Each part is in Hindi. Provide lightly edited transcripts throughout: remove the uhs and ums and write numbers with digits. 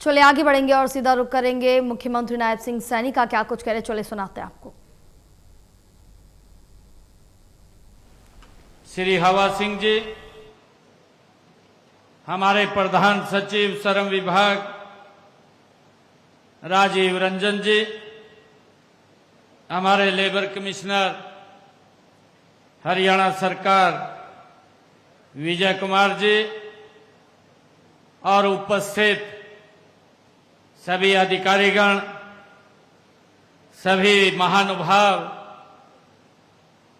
चलिए आगे बढ़ेंगे और सीधा रुख करेंगे मुख्यमंत्री नायब सिंह सैनी का क्या कुछ कह रहे, चले सुनाते हैं आपको। श्री हवा सिंह जी, हमारे प्रधान सचिव श्रम विभाग राजीव रंजन जी, हमारे लेबर कमिश्नर हरियाणा सरकार विजय कुमार जी और उपस्थित सभी अधिकारीगण, सभी महानुभाव,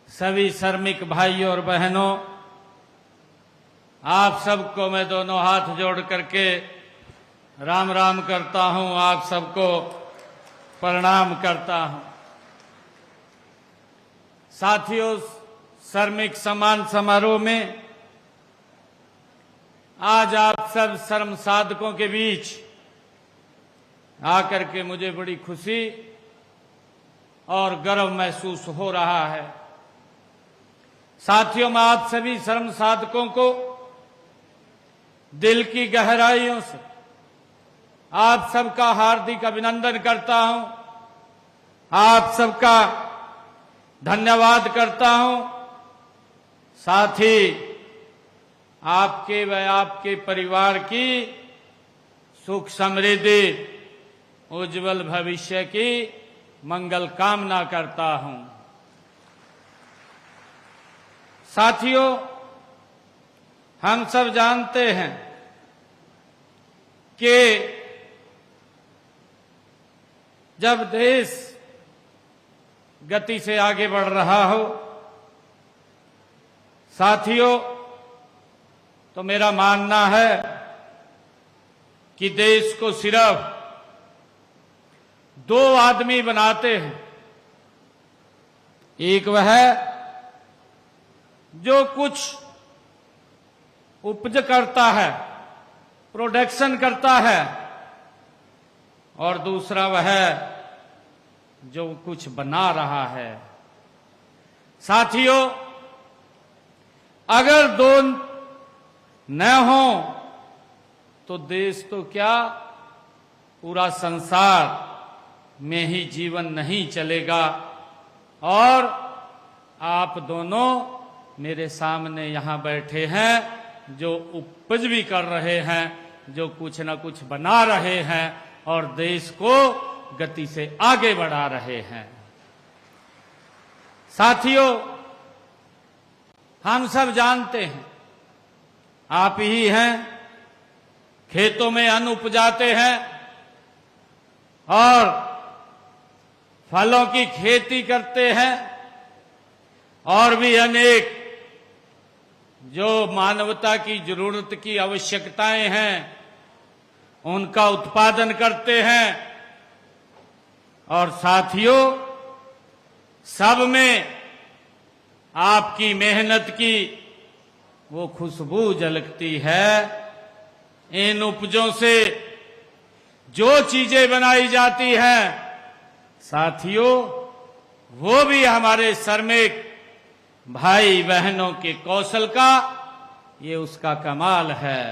सभी श्रमिक भाइयों और बहनों, आप सबको मैं दोनों हाथ जोड़ करके राम राम करता हूं। आप सबको प्रणाम करता हूं। साथियों, श्रमिक सम्मान समारोह में आज आप सब श्रम साधकों के बीच आकर के मुझे बड़ी खुशी और गर्व महसूस हो रहा है। साथियों, मैं आप सभी श्रम साधकों को दिल की गहराइयों से आप सबका हार्दिक अभिनंदन करता हूं, आप सबका धन्यवाद करता हूं। साथ ही आपके व आपके परिवार की सुख समृद्धि, उज्जवल भविष्य की मंगल कामना करता हूं। साथियों, हम सब जानते हैं कि जब देश गति से आगे बढ़ रहा हो, साथियों, तो मेरा मानना है कि देश को सिर्फ दो आदमी बनाते हैं। एक वह जो कुछ उपज करता है, प्रोडक्शन करता है, और दूसरा वह जो कुछ बना रहा है। साथियों, अगर दो न हो तो देश तो क्या, पूरा संसार में ही जीवन नहीं चलेगा। और आप दोनों मेरे सामने यहां बैठे हैं, जो उपज भी कर रहे हैं, जो कुछ न कुछ बना रहे हैं और देश को गति से आगे बढ़ा रहे हैं। साथियों, हम सब जानते हैं, आप ही हैं, खेतों में अन्न उपजाते हैं और फलों की खेती करते हैं और भी अनेक जो मानवता की जरूरत की आवश्यकताएं हैं उनका उत्पादन करते हैं। और साथियों, सब में आपकी मेहनत की वो खुशबू झलकती है। इन उपजों से जो चीजें बनाई जाती हैं, साथियों, वो भी हमारे श्रमिक भाई बहनों के कौशल का, ये उसका कमाल है।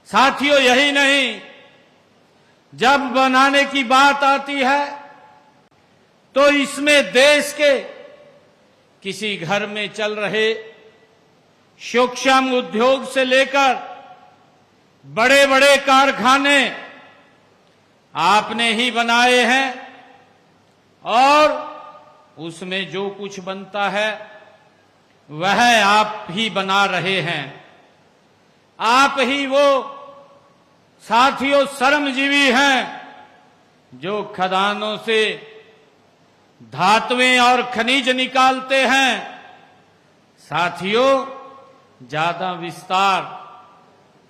साथियों, यही नहीं, जब बनाने की बात आती है तो इसमें देश के किसी घर में चल रहे सूक्ष्म उद्योग से लेकर बड़े बड़े कारखाने आपने ही बनाए हैं और उसमें जो कुछ बनता है वह आप ही बना रहे हैं। आप ही वो साथियों श्रमजीवी हैं जो खदानों से धातुएं और खनिज निकालते हैं। साथियों, ज्यादा विस्तार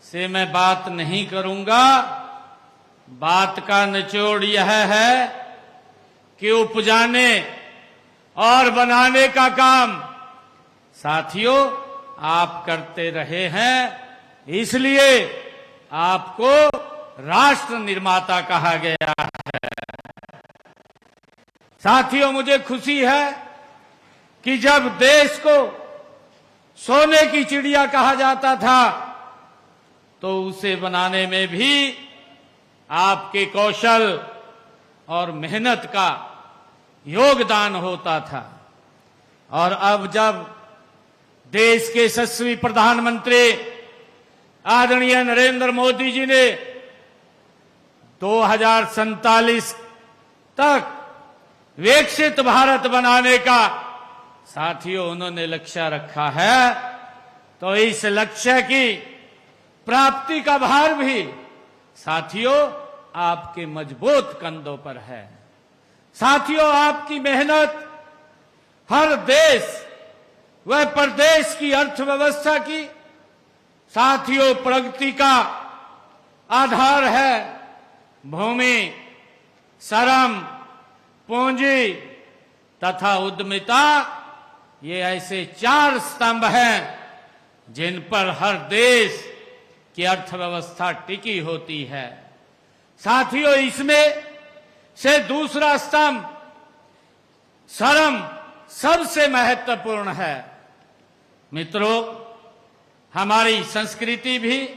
से मैं बात नहीं करूंगा। बात का निचोड़ यह है कि उपजाने और बनाने का काम साथियों आप करते रहे हैं, इसलिए आपको राष्ट्र निर्माता कहा गया है। साथियों, मुझे खुशी है कि जब देश को सोने की चिड़िया कहा जाता था तो उसे बनाने में भी आपके कौशल और मेहनत का योगदान होता था। और अब जब देश के यशस्वी प्रधानमंत्री आदरणीय नरेंद्र मोदी जी ने 2047 तक विकसित भारत बनाने का साथियों उन्होंने लक्ष्य रखा है, तो इस लक्ष्य की प्राप्ति का भार भी साथियों आपके मजबूत कंधों पर है। साथियों, आपकी मेहनत हर देश व प्रदेश की अर्थव्यवस्था की साथियों प्रगति का आधार है। भूमि, श्रम, पूंजी तथा उद्यमिता, ये ऐसे 4 स्तंभ हैं जिन पर हर देश की अर्थव्यवस्था टिकी होती है। साथियों, इसमें से दूसरा स्तंभ श्रम सबसे महत्वपूर्ण है। मित्रों, हमारी संस्कृति भी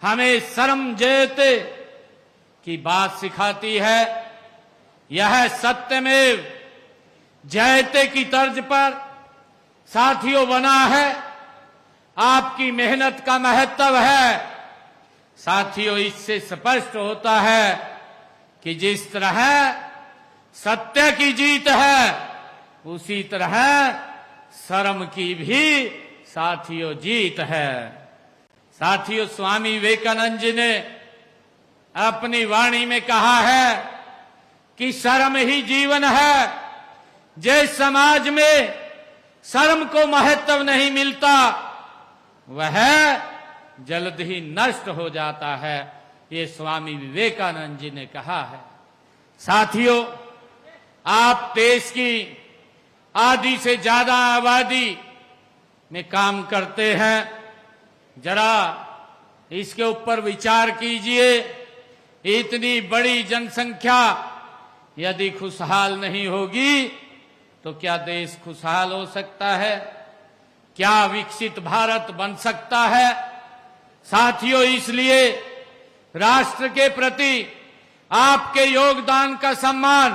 हमें श्रम जयते की बात सिखाती है। यह सत्यमेव जयते की तर्ज पर साथियों बना है। आपकी मेहनत का महत्व है। साथियों, इससे स्पष्ट होता है कि जिस तरह सत्य की जीत है, उसी तरह श्रम की भी साथियों जीत है। साथियों, स्वामी विवेकानंद जी ने अपनी वाणी में कहा है कि श्रम ही जीवन है। जिस समाज में श्रम को महत्व नहीं मिलता, वह जल्द ही नष्ट हो जाता है। ये स्वामी विवेकानंद जी ने कहा है। साथियों, आप देश की आधी से ज्यादा आबादी में काम करते हैं। जरा इसके ऊपर विचार कीजिए। इतनी बड़ी जनसंख्या यदि खुशहाल नहीं होगी तो क्या देश खुशहाल हो सकता है? क्या विकसित भारत बन सकता है? साथियों, इसलिए राष्ट्र के प्रति आपके योगदान का सम्मान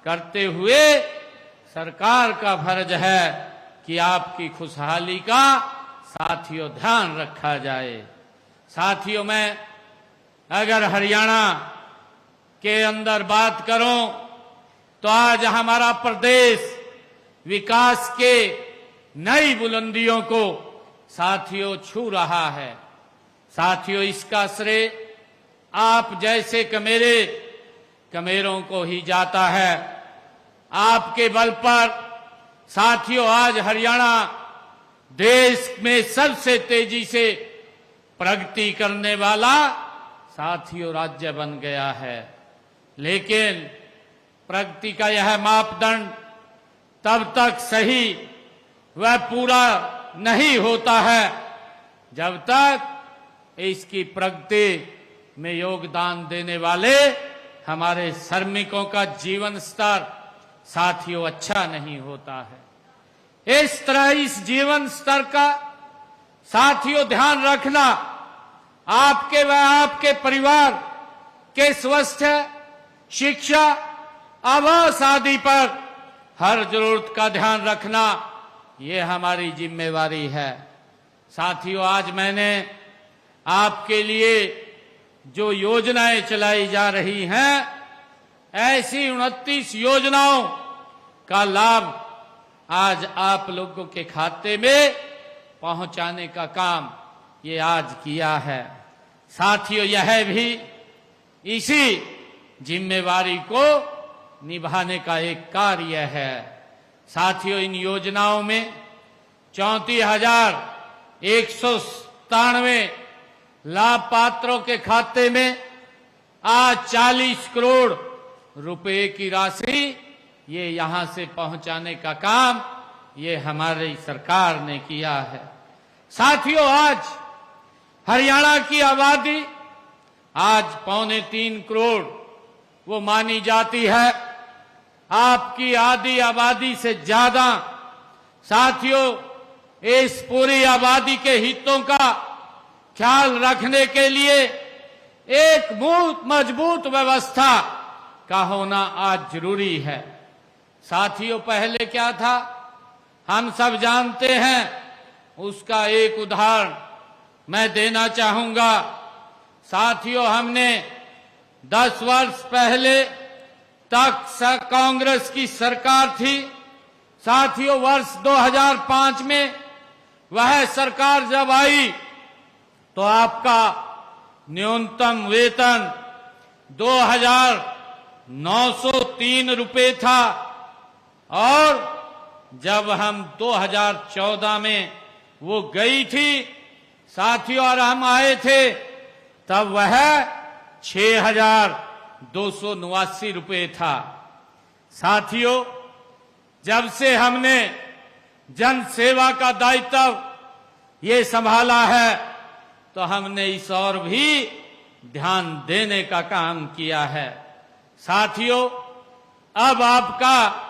करते हुए सरकार का फर्ज है कि आपकी खुशहाली का साथियों ध्यान रखा जाए। साथियों, मैं अगर हरियाणा के अंदर बात करूं तो आज हमारा प्रदेश विकास के नई बुलंदियों को साथियों छू रहा है। साथियों, इसका श्रेय आप जैसे कमेरों को ही जाता है। आपके बल पर साथियों आज हरियाणा देश में सबसे तेजी से प्रगति करने वाला साथियों राज्य बन गया है। लेकिन प्रगति का यह मापदंड तब तक सही व पूरा नहीं होता है जब तक इसकी प्रगति में योगदान देने वाले हमारे श्रमिकों का जीवन स्तर साथियों अच्छा नहीं होता है। इस तरह इस जीवन स्तर का साथियों ध्यान रखना आपके व आपके परिवार के स्वास्थ्य, शिक्षा, आवास आदि पर हर जरूरत का ध्यान रखना ये हमारी जिम्मेवारी है। साथियों, आज मैंने आपके लिए जो योजनाएं चलाई जा रही हैं, ऐसी 29 योजनाओं का लाभ आज आप लोगों के खाते में पहुंचाने का काम ये आज किया है। साथियों, यह भी इसी जिम्मेवारी को निभाने का एक कार्य है। साथियों, इन योजनाओं में 34,197 लाभपात्रों के खाते में आज 40 करोड़ रुपए की राशि ये यहां से पहुंचाने का काम ये हमारी सरकार ने किया है। साथियों, आज हरियाणा की आबादी आज 2.25 करोड़ वो मानी जाती है। आपकी आधी आबादी से ज्यादा साथियों इस पूरी आबादी के हितों का ख्याल रखने के लिए एक मजबूत व्यवस्था का होना आज जरूरी है। साथियों, पहले क्या था हम सब जानते हैं, उसका एक उदाहरण मैं देना चाहूंगा। साथियों, हमने 10 वर्ष पहले तक कांग्रेस की सरकार थी। साथियों, वर्ष 2005 में वह सरकार जब आई तो आपका न्यूनतम वेतन 2,903 रुपए था, और जब हम 2014 में वो गई थी साथियों और हम आए थे, तब वह 6,289 रुपए था। साथियों, जब से हमने जन सेवा का दायित्व ये संभाला है तो हमने इस और भी ध्यान देने का काम किया है। साथियों, अब आपका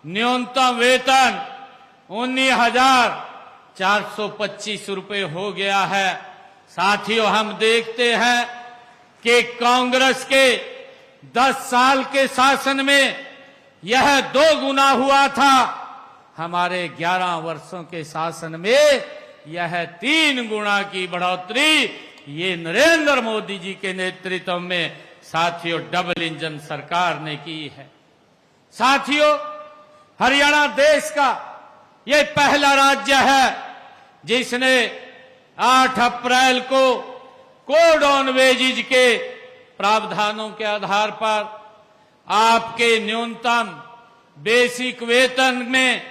न्यूनतम वेतन 19,425 रुपए हो गया है। साथियों, हम देखते हैं कि कांग्रेस के 10 साल के शासन में यह 2 गुना हुआ था, हमारे 11 वर्षों के शासन में यह 3 गुना की बढ़ोतरी ये नरेंद्र मोदी जी के नेतृत्व में साथियों डबल इंजन सरकार ने की है। साथियों, हरियाणा देश का ये पहला राज्य है जिसने 8 अप्रैल को कोड ऑन वेजेज के प्रावधानों के आधार पर आपके न्यूनतम बेसिक वेतन में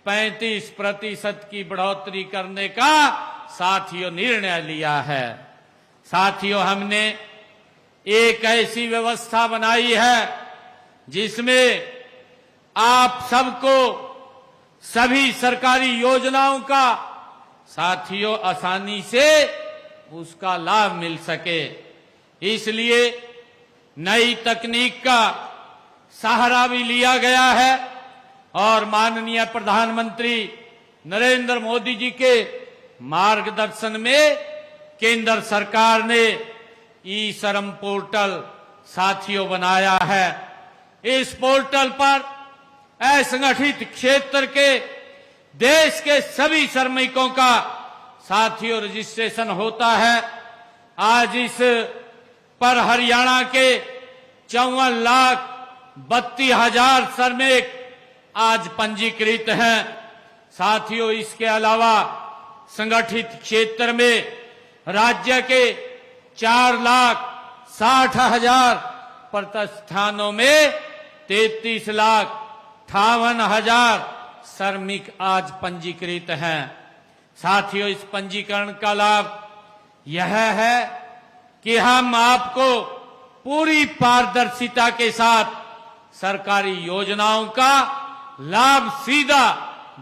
35% की बढ़ोतरी करने का साथियों निर्णय लिया है। साथियों, हमने एक ऐसी व्यवस्था बनाई है जिसमें आप सबको सभी सरकारी योजनाओं का साथियों आसानी से उसका लाभ मिल सके, इसलिए नई तकनीक का सहारा भी लिया गया है और माननीय प्रधानमंत्री नरेंद्र मोदी जी के मार्गदर्शन में केंद्र सरकार ने ई-श्रम पोर्टल साथियों बनाया है। इस पोर्टल पर असंगठित क्षेत्र के देश के सभी श्रमिकों का साथियों रजिस्ट्रेशन होता है। आज इस पर हरियाणा के 54,32,000 श्रमिक आज पंजीकृत हैं। साथियों, इसके अलावा संगठित क्षेत्र में राज्य के 4,60,000 प्रतिष्ठानों में 33,58,000 श्रमिक आज पंजीकृत हैं। साथियों, इस पंजीकरण का लाभ यह है कि हम आपको पूरी पारदर्शिता के साथ सरकारी योजनाओं का लाभ सीधा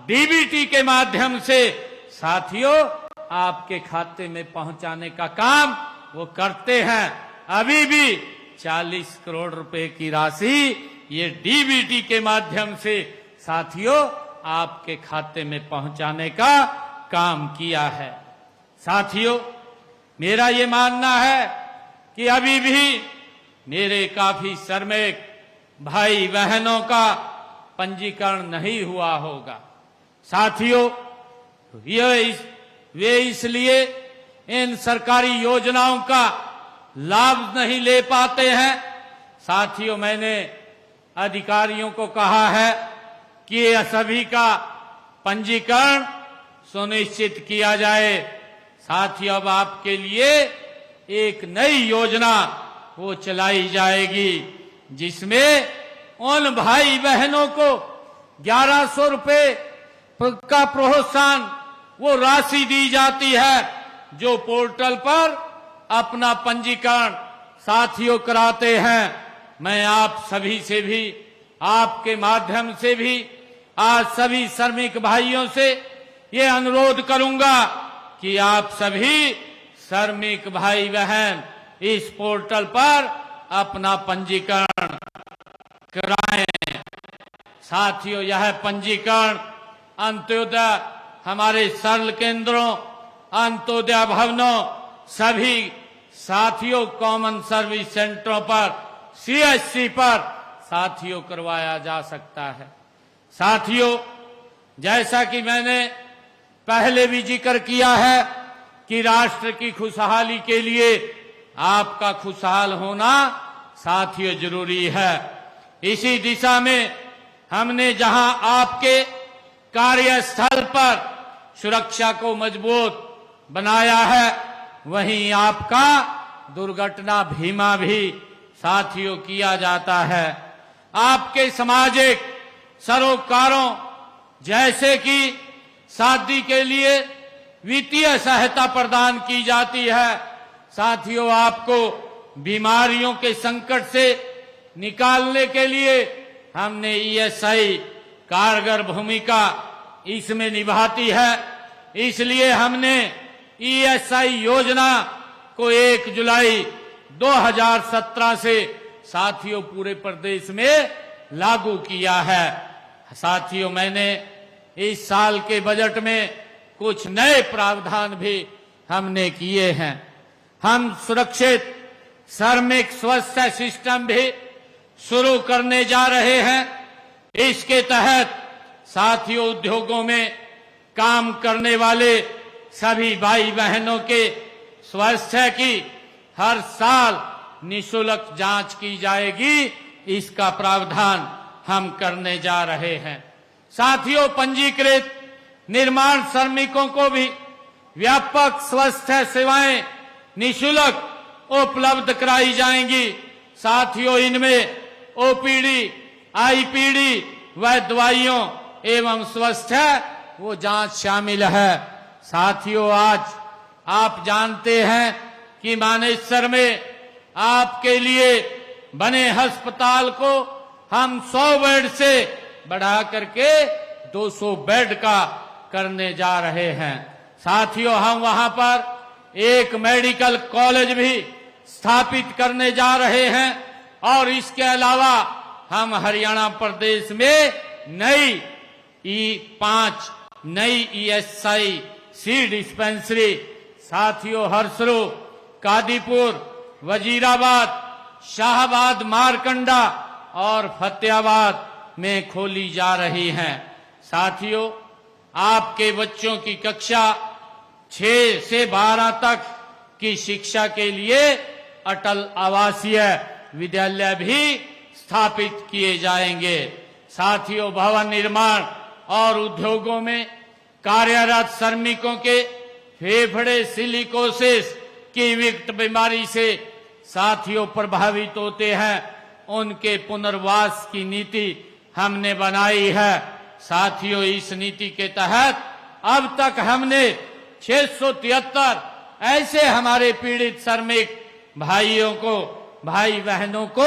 डीबीटी के माध्यम से साथियों आपके खाते में पहुंचाने का काम वो करते हैं। अभी भी 40 करोड़ रुपए की राशि ये डीबीटी के माध्यम से साथियों आपके खाते में पहुंचाने का काम किया है। साथियों, मेरा ये मानना है कि अभी भी मेरे काफी श्रमिक भाई बहनों का पंजीकरण नहीं हुआ होगा। साथियों, वे इसलिए इन सरकारी योजनाओं का लाभ नहीं ले पाते हैं। साथियों, मैंने अधिकारियों को कहा है कि ये सभी का पंजीकरण सुनिश्चित किया जाए। साथियों, अब आपके लिए एक नई योजना वो चलाई जाएगी जिसमें उन भाई बहनों को 1,100 रुपए का प्रोत्साहन वो राशि दी जाती है जो पोर्टल पर अपना पंजीकरण साथियों कराते हैं। मैं आप सभी से भी आपके माध्यम से भी आज सभी श्रमिक भाइयों से ये अनुरोध करूंगा कि आप सभी श्रमिक भाई बहन इस पोर्टल पर अपना पंजीकरण कराएं। साथियों, यह पंजीकरण अंत्योदय हमारे सरल केंद्रों, अंत्योदय भवनों, सभी साथियों कॉमन सर्विस सेंटरों पर, सीएससी पर साथियों करवाया जा सकता है। साथियों, जैसा कि मैंने पहले भी जिक्र किया है कि राष्ट्र की खुशहाली के लिए आपका खुशहाल होना साथियों जरूरी है। इसी दिशा में हमने जहां आपके कार्यस्थल पर सुरक्षा को मजबूत बनाया है, वहीं आपका दुर्घटना बीमा भी साथियों किया जाता है। आपके सामाजिक सरोकारों जैसे कि शादी के लिए वित्तीय सहायता प्रदान की जाती है। साथियों, आपको बीमारियों के संकट से निकालने के लिए हमने ईएसआई कारगर भूमिका इसमें निभाती है। इसलिए हमने ईएसआई योजना को 1 जुलाई 2017 से साथियों पूरे प्रदेश में लागू किया है। साथियों, मैंने इस साल के बजट में कुछ नए प्रावधान भी हमने किए हैं। हम सुरक्षित श्रमिक स्वास्थ्य सिस्टम भी शुरू करने जा रहे हैं। इसके तहत साथियों उद्योगों में काम करने वाले सभी भाई बहनों के स्वास्थ्य की हर साल निःशुल्क जांच की जाएगी। इसका प्रावधान हम करने जा रहे हैं। साथियों, पंजीकृत निर्माण श्रमिकों को भी व्यापक स्वास्थ्य सेवाएं निःशुल्क उपलब्ध कराई जाएंगी। साथियों, इनमें ओपीडी, आईपीडी व दवाइयों एवं स्वास्थ्य वो जांच शामिल है। साथियों, आज आप जानते हैं कि मानेसर में आपके लिए बने अस्पताल को हम 100 बेड से बढ़ा करके 200 बेड का करने जा रहे हैं। साथियों, हम वहां पर एक मेडिकल कॉलेज भी स्थापित करने जा रहे हैं और इसके अलावा हम हरियाणा प्रदेश में नई 5 नई ईएसआई सी डिस्पेंसरी साथियों हरसरू, कादीपुर, वजीराबाद, शाहबाद, मारकंडा और फतेहाबाद में खोली जा रही हैं। साथियों, आपके बच्चों की कक्षा 6 से 12 तक की शिक्षा के लिए अटल आवासीय विद्यालय भी स्थापित किए जाएंगे। साथियों, भवन निर्माण और उद्योगों में कार्यरत श्रमिकों के फेफड़े सिलिकोसिस की विकट बीमारी से साथियों प्रभावित होते हैं, उनके पुनर्वास की नीति हमने बनाई है। साथियों, इस नीति के तहत अब तक हमने 673 ऐसे हमारे पीड़ित श्रमिक भाई बहनों को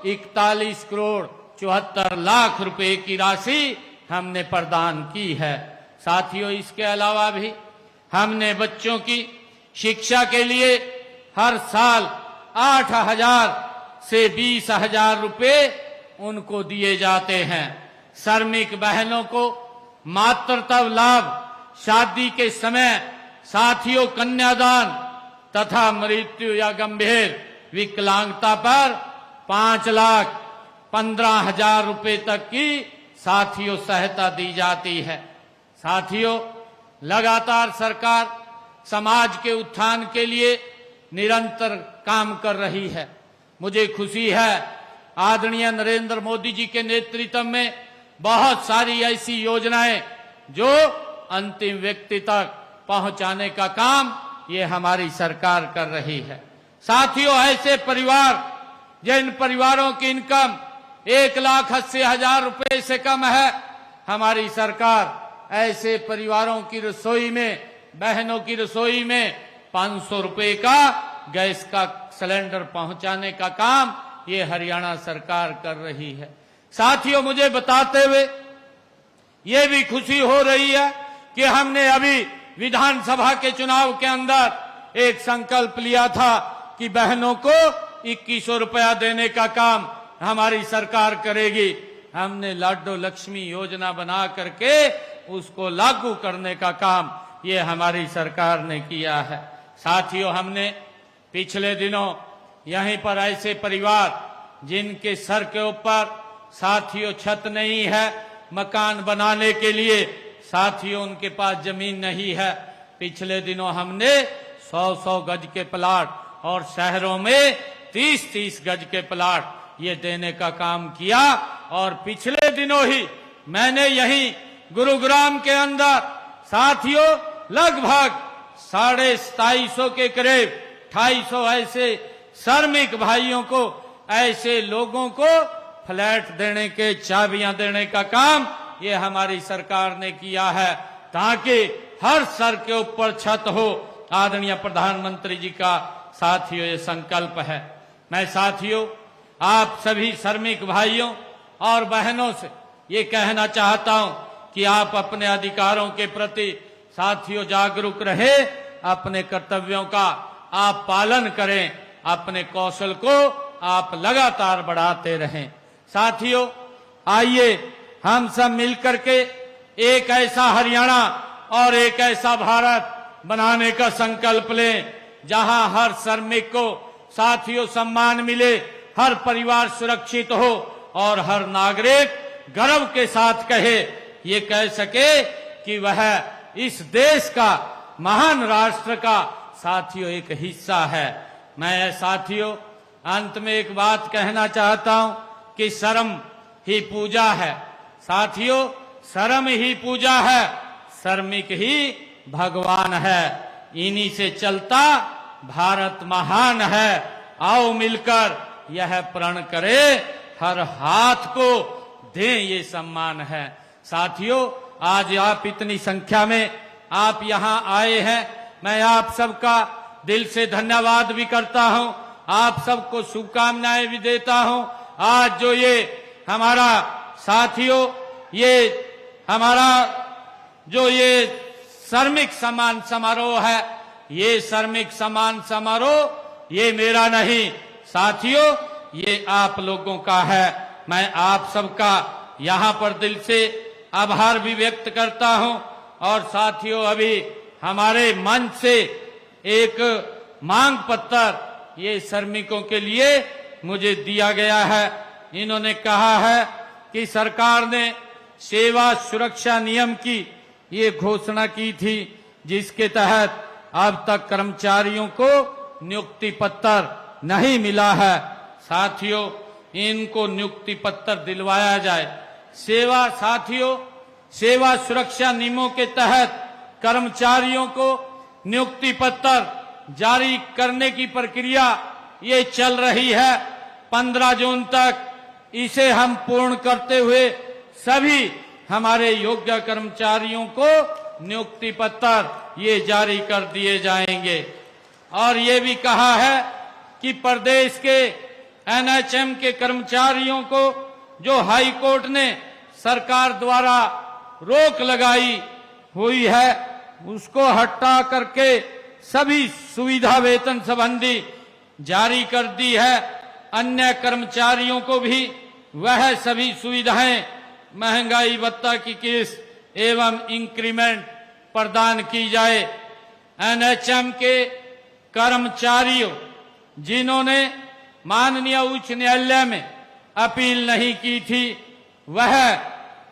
41 करोड़ 74 लाख रुपए की राशि हमने प्रदान की है। साथियों, इसके अलावा भी हमने बच्चों की शिक्षा के लिए हर साल 8,000 से 20,000 रुपए उनको दिए जाते हैं। श्रमिक बहनों को मातृत्व लाभ, शादी के समय साथियों कन्यादान तथा मृत्यु या गंभीर विकलांगता पर 5,15,000 रुपए तक की साथियों सहायता दी जाती है। साथियों, लगातार सरकार समाज के उत्थान के लिए निरंतर काम कर रही है। मुझे खुशी है आदरणीय नरेंद्र मोदी जी के नेतृत्व में बहुत सारी ऐसी योजनाएं जो अंतिम व्यक्ति तक पहुंचाने का काम ये हमारी सरकार कर रही है। साथियों, ऐसे परिवार जिन परिवारों की इनकम 1,80,000 रुपए से कम है, हमारी सरकार ऐसे परिवारों की रसोई में, बहनों की रसोई में 500 रुपए का गैस का सिलेंडर पहुंचाने का काम ये हरियाणा सरकार कर रही है। साथियों, मुझे बताते हुए ये भी खुशी हो रही है कि हमने अभी विधानसभा के चुनाव के अंदर एक संकल्प लिया था कि बहनों को 2100 रुपया देने का काम हमारी सरकार करेगी। हमने लाडो लक्ष्मी योजना बना करके उसको लागू करने का काम ये हमारी सरकार ने किया है। साथियों, हमने पिछले दिनों यहीं पर ऐसे परिवार जिनके सर के ऊपर साथियों छत नहीं है, मकान बनाने के लिए साथियों उनके पास जमीन नहीं है, पिछले दिनों हमने 100-100 गज के प्लाट और शहरों में 30-30 गज के प्लाट ये देने का काम किया। और पिछले दिनों ही मैंने यहीं गुरुग्राम के अंदर साथियों लगभग 250 के करीब 250 ऐसे श्रमिक भाइयों को, ऐसे लोगों को फ्लैट देने के चाबियां देने का काम ये हमारी सरकार ने किया है, ताकि हर सर के ऊपर छत हो। आदरणीय प्रधानमंत्री जी का साथियों ये संकल्प है। मैं साथियों आप सभी श्रमिक भाइयों और बहनों से ये कहना चाहता हूं कि आप अपने अधिकारों के प्रति साथियों जागरूक रहे, अपने कर्तव्यों का आप पालन करें, अपने कौशल को आप लगातार बढ़ाते रहें। साथियों आइए हम सब मिलकर के एक ऐसा हरियाणा और एक ऐसा भारत बनाने का संकल्प लें जहां हर श्रमिक को साथियों सम्मान मिले, हर परिवार सुरक्षित हो और हर नागरिक गर्व के साथ कहे, ये कह सके कि वह इस देश का, महान राष्ट्र का साथियों एक हिस्सा है। मैं साथियों अंत में एक बात कहना चाहता हूं कि शर्म ही पूजा है। साथियों शर्म ही पूजा है, श्रमिक ही भगवान है। इन्हीं से चलता भारत महान है। आओ मिलकर यह प्रण करे, हर हाथ को दें ये सम्मान है। साथियों आज आप इतनी संख्या में आप यहाँ आए हैं, मैं आप सबका दिल से धन्यवाद भी करता हूँ, आप सबको शुभकामनाएं भी देता हूँ। आज जो ये हमारा साथियों ये हमारा जो ये श्रमिक सम्मान समारोह है, ये श्रमिक सम्मान समारोह ये मेरा नहीं साथियों, ये आप लोगों का है। मैं आप सबका यहाँ पर दिल से आभार भी व्यक्त करता हूँ। और साथियों अभी हमारे मंच से एक मांग पत्र ये श्रमिकों के लिए मुझे दिया गया है। इन्होंने कहा है कि सरकार ने सेवा सुरक्षा नियम की ये घोषणा की थी, जिसके तहत अब तक कर्मचारियों को नियुक्ति पत्र नहीं मिला है। साथियों इनको नियुक्ति पत्र दिलवाया जाए। साथियों सेवा सुरक्षा नियमों के तहत कर्मचारियों को नियुक्ति पत्र जारी करने की प्रक्रिया ये चल रही है। 15 जून तक इसे हम पूर्ण करते हुए सभी हमारे योग्य कर्मचारियों को नियुक्ति पत्र ये जारी कर दिए जाएंगे। और ये भी कहा है कि प्रदेश के एनएचएम के कर्मचारियों को जो हाई कोर्ट ने सरकार द्वारा रोक लगाई हुई है उसको हटा करके सभी सुविधा वेतन संबंधी जारी कर दी है। अन्य कर्मचारियों को भी वह सभी सुविधाएं, महंगाई भत्ता की किस्त एवं इंक्रीमेंट प्रदान की जाए। एनएचएम के कर्मचारियों जिन्होंने माननीय उच्च न्यायालय में अपील नहीं की थी वह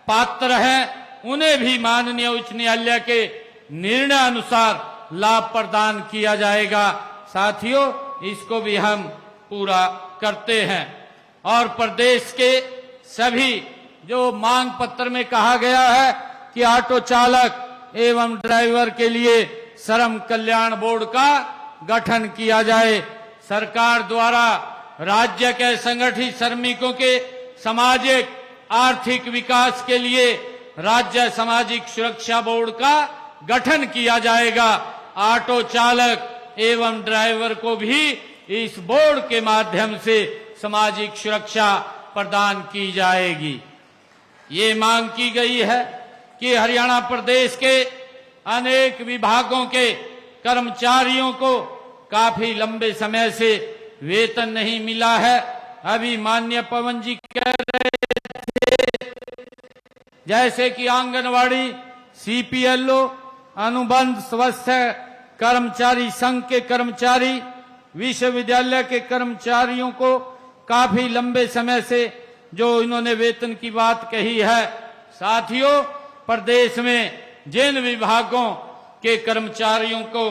पात्र हैं, उन्हें भी माननीय उच्च न्यायालय के निर्णय अनुसार लाभ प्रदान किया जाएगा। साथियों इसको भी हम पूरा करते हैं। और प्रदेश के सभी जो मांग पत्र में कहा गया है कि ऑटो चालक एवं ड्राइवर के लिए श्रम कल्याण बोर्ड का गठन किया जाए। सरकार द्वारा राज्य के संगठित श्रमिकों के सामाजिक आर्थिक विकास के लिए राज्य सामाजिक सुरक्षा बोर्ड का गठन किया जाएगा। ऑटो चालक एवं ड्राइवर को भी इस बोर्ड के माध्यम से सामाजिक सुरक्षा प्रदान की जाएगी। ये मांग की गई है कि हरियाणा प्रदेश के अनेक विभागों के कर्मचारियों को काफी लंबे समय से वेतन नहीं मिला है। अभी माननीय पवन जी कह रहे थे जैसे कि आंगनवाड़ी, सीपीएलओ, अनुबंध स्वास्थ्य कर्मचारी संघ के कर्मचारी, विश्वविद्यालय के कर्मचारियों को काफी लंबे समय से जो इन्होंने वेतन की बात कही है, साथियों प्रदेश में जिन विभागों के कर्मचारियों को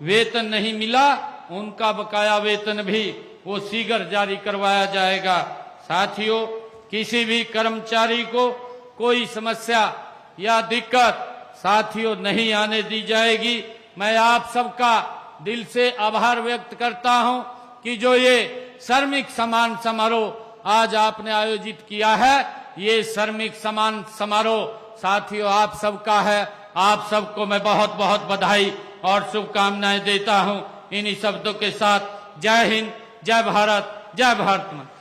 वेतन नहीं मिला उनका बकाया वेतन भी वो शीघ्र जारी करवाया जाएगा। साथियों किसी भी कर्मचारी को कोई समस्या या दिक्कत साथियों नहीं आने दी जाएगी। मैं आप सबका दिल से आभार व्यक्त करता हूं कि जो ये श्रमिक सम्मान समारोह आज आपने आयोजित किया है, ये श्रमिक सम्मान समारोह साथियों आप सबका है। आप सबको मैं बहुत बहुत बधाई और शुभकामनाएं देता हूं। इन्हीं शब्दों के साथ जय हिंद, जय भारत, जय भारत माता।